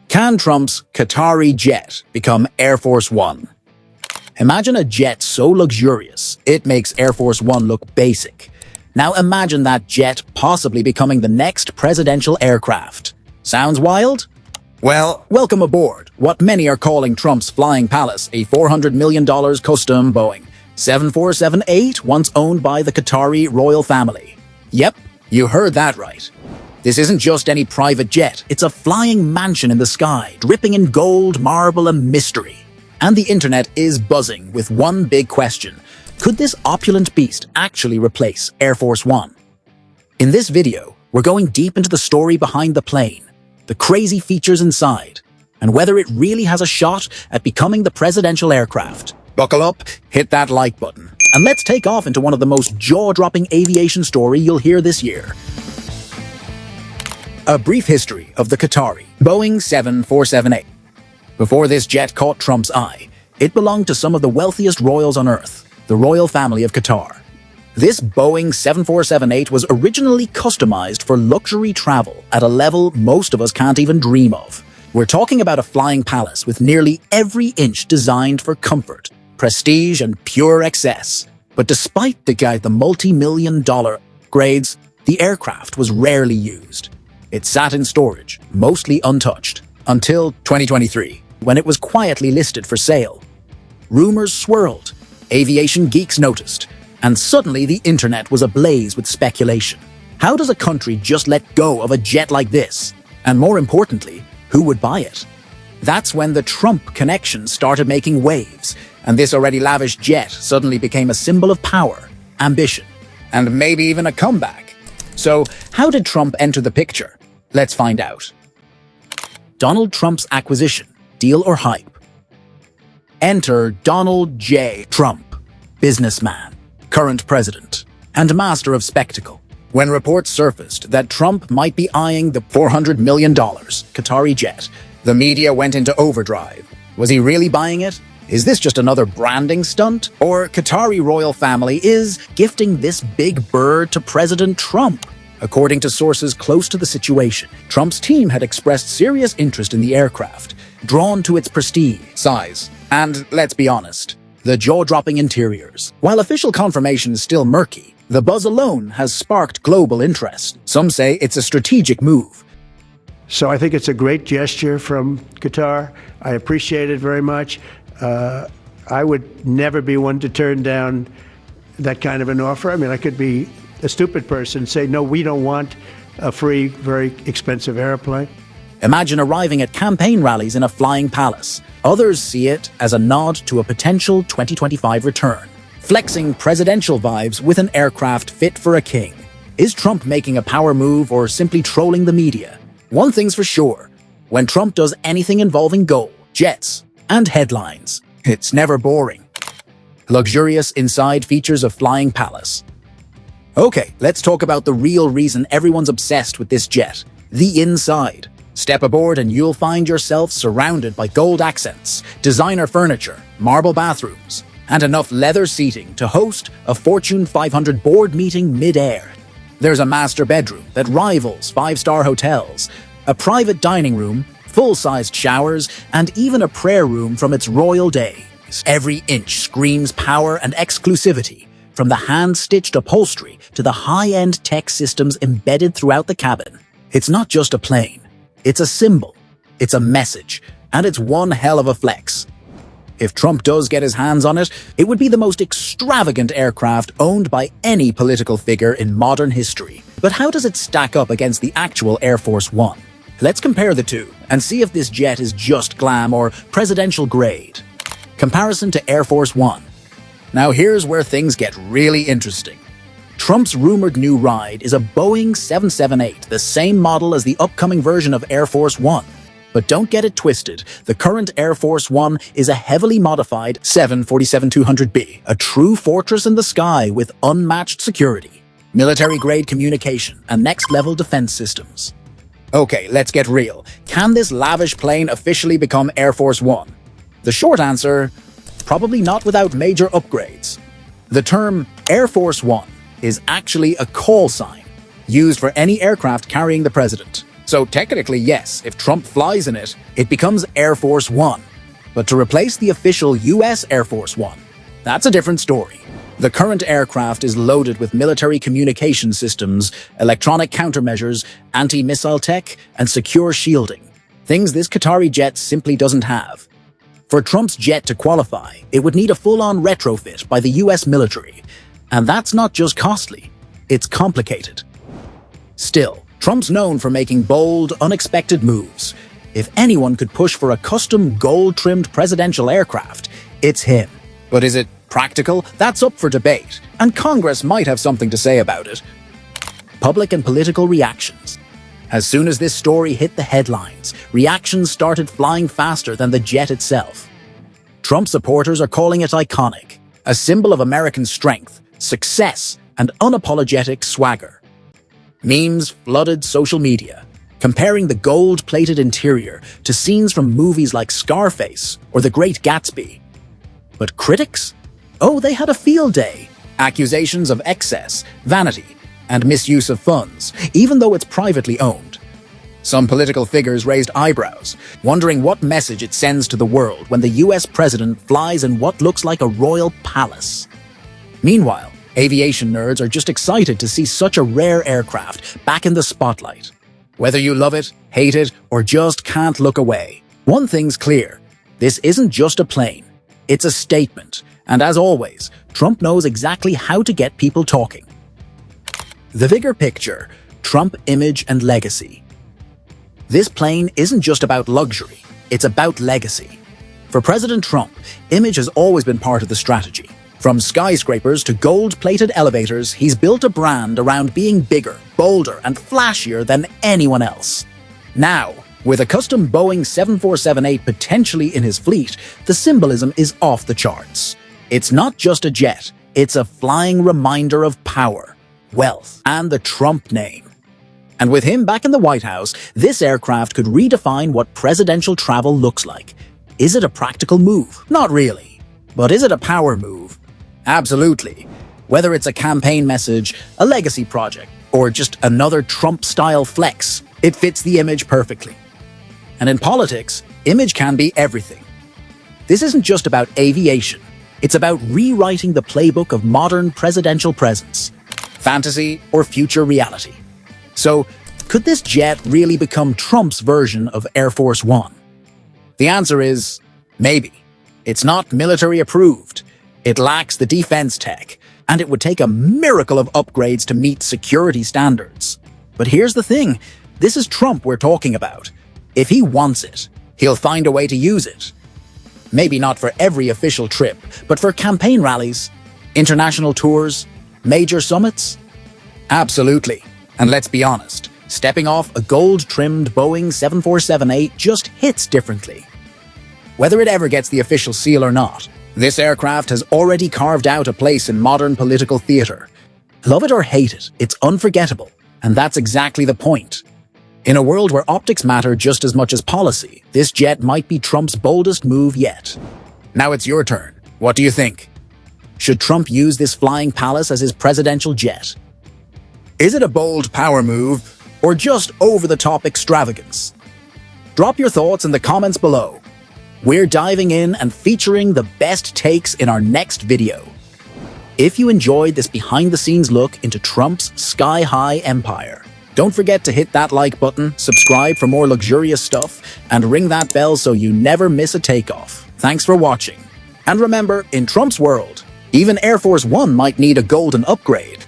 Can Trump's Qatari jet become Air Force One? Imagine a jet so luxurious, it makes Air Force One look basic. Now imagine that jet possibly becoming the next presidential aircraft. Sounds wild? Well, welcome aboard what many are calling Trump's Flying Palace, a $400 million custom Boeing 747-8 once owned by the Qatari royal family. Yep, you heard that right. This isn't just any private jet, it's a flying mansion in the sky, dripping in gold, marble, and mystery. And the internet is buzzing with one big question. Could this opulent beast actually replace Air Force One? In this video, we're going deep into the story behind the plane, the crazy features inside, and whether it really has a shot at becoming the presidential aircraft. Buckle up, hit that like button, and let's take off into one of the most jaw-dropping aviation stories you'll hear this year. A brief history of the Qatari Boeing 747-8. Before this jet caught Trump's eye, it belonged to some of the wealthiest royals on Earth, the royal family of Qatar. This Boeing 747-8 was originally customized for luxury travel at a level most of us can't even dream of. We're talking about a flying palace with nearly every inch designed for comfort, prestige, and pure excess. But despite the multi-million-dollar upgrades, the aircraft was rarely used. It sat in storage, mostly untouched, until 2023, when it was quietly listed for sale. Rumors swirled, aviation geeks noticed, and suddenly the internet was ablaze with speculation. How does a country just let go of a jet like this? And more importantly, who would buy it? That's when the Trump connection started making waves, and this already lavish jet suddenly became a symbol of power, ambition, and maybe even a comeback. So, how did Trump enter the picture? Let's find out. Donald Trump's acquisition, deal or hype? Enter Donald J. Trump, businessman, current president, and master of spectacle. When reports surfaced that Trump might be eyeing the $400 million Qatari jet, the media went into overdrive. Was he really buying it? Is this just another branding stunt? Or Qatari royal family is gifting this big bird to President Trump? According to sources close to the situation, Trump's team had expressed serious interest in the aircraft, drawn to its prestige, size, and, let's be honest, the jaw-dropping interiors. While official confirmation is still murky, the buzz alone has sparked global interest. Some say it's a strategic move. So I think it's a great gesture from Qatar. I appreciate it very much. I would never be one to turn down that kind of an offer. I mean, I could be a stupid person, say, no, we don't want a free, very expensive airplane. Imagine arriving at campaign rallies in a flying palace. Others see it as a nod to a potential 2025 return, flexing presidential vibes with an aircraft fit for a king. Is Trump making a power move or simply trolling the media? One thing's for sure, when Trump does anything involving gold, jets, and headlines, it's never boring. Luxurious inside features of flying palace. Okay, let's talk about the real reason everyone's obsessed with this jet, the inside. Step aboard and you'll find yourself surrounded by gold accents, designer furniture, marble bathrooms, and enough leather seating to host a Fortune 500 board meeting mid-air. There's a master bedroom that rivals five-star hotels, a private dining room, full-sized showers, and even a prayer room from its royal days. Every inch screams power and exclusivity, from the hand-stitched upholstery to the high-end tech systems embedded throughout the cabin. It's not just a plane. It's a symbol, it's a message, and it's one hell of a flex. If Trump does get his hands on it, it would be the most extravagant aircraft owned by any political figure in modern history. But how does it stack up against the actual Air Force One? Let's compare the two and see if this jet is just glam or presidential grade. Comparison to Air Force One. Now here's where things get really interesting. Trump's rumored new ride is a Boeing 778, the same model as the upcoming version of Air Force One. But don't get it twisted, the current Air Force One is a heavily modified 747-200B, a true fortress in the sky with unmatched security, military-grade communication, and next-level defense systems. Okay, let's get real. Can this lavish plane officially become Air Force One? The short answer, probably not without major upgrades. The term Air Force One is actually a call sign used for any aircraft carrying the president. So technically, yes, if Trump flies in it, it becomes Air Force One. But to replace the official US Air Force One, that's a different story. The current aircraft is loaded with military communication systems, electronic countermeasures, anti-missile tech, and secure shielding. Things this Qatari jet simply doesn't have. For Trump's jet to qualify, it would need a full-on retrofit by the US military. And that's not just costly, it's complicated. Still, Trump's known for making bold, unexpected moves. If anyone could push for a custom gold-trimmed presidential aircraft, it's him. But is it practical? That's up for debate, and Congress might have something to say about it. Public and political reactions. As soon as this story hit the headlines, reactions started flying faster than the jet itself. Trump supporters are calling it iconic, a symbol of American strength, success, and unapologetic swagger. Memes flooded social media, comparing the gold-plated interior to scenes from movies like Scarface or The Great Gatsby. But critics? Oh, they had a field day. Accusations of excess, vanity, and misuse of funds, even though it's privately owned. Some political figures raised eyebrows, wondering what message it sends to the world when the US president flies in what looks like a royal palace. Meanwhile, aviation nerds are just excited to see such a rare aircraft back in the spotlight. Whether you love it, hate it, or just can't look away, one thing's clear. This isn't just a plane. It's a statement. And as always, Trump knows exactly how to get people talking. The bigger picture, Trump image and legacy. This plane isn't just about luxury, it's about legacy. For President Trump, image has always been part of the strategy. From skyscrapers to gold-plated elevators, he's built a brand around being bigger, bolder, and flashier than anyone else. Now, with a custom Boeing 747-8 potentially in his fleet, the symbolism is off the charts. It's not just a jet, it's a flying reminder of power, wealth, and the Trump name. And with him back in the White House, this aircraft could redefine what presidential travel looks like. Is it a practical move? Not really. But is it a power move? Absolutely. Whether it's a campaign message, a legacy project, or just another Trump-style flex, it fits the image perfectly. And in politics, image can be everything. This isn't just about aviation. It's about rewriting the playbook of modern presidential presence, fantasy or future reality. So, could this jet really become Trump's version of Air Force One? The answer is maybe. It's not military approved. It lacks the defense tech, and it would take a miracle of upgrades to meet security standards. But here's the thing, this is Trump we're talking about. If he wants it, he'll find a way to use it. Maybe not for every official trip, but for campaign rallies, international tours, major summits? Absolutely. And let's be honest, stepping off a gold-trimmed Boeing 747-8 just hits differently. Whether it ever gets the official seal or not, this aircraft has already carved out a place in modern political theater. Love it or hate it, it's unforgettable, and that's exactly the point. In a world where optics matter just as much as policy, this jet might be Trump's boldest move yet. Now it's your turn. What do you think? Should Trump use this flying palace as his presidential jet? Is it a bold power move, or just over-the-top extravagance? Drop your thoughts in the comments below. We're diving in and featuring the best takes in our next video. If you enjoyed this behind-the-scenes look into Trump's sky-high empire, don't forget to hit that like button, subscribe for more luxurious stuff, and ring that bell so you never miss a takeoff. Thanks for watching. And remember, in Trump's world, even Air Force One might need a golden upgrade.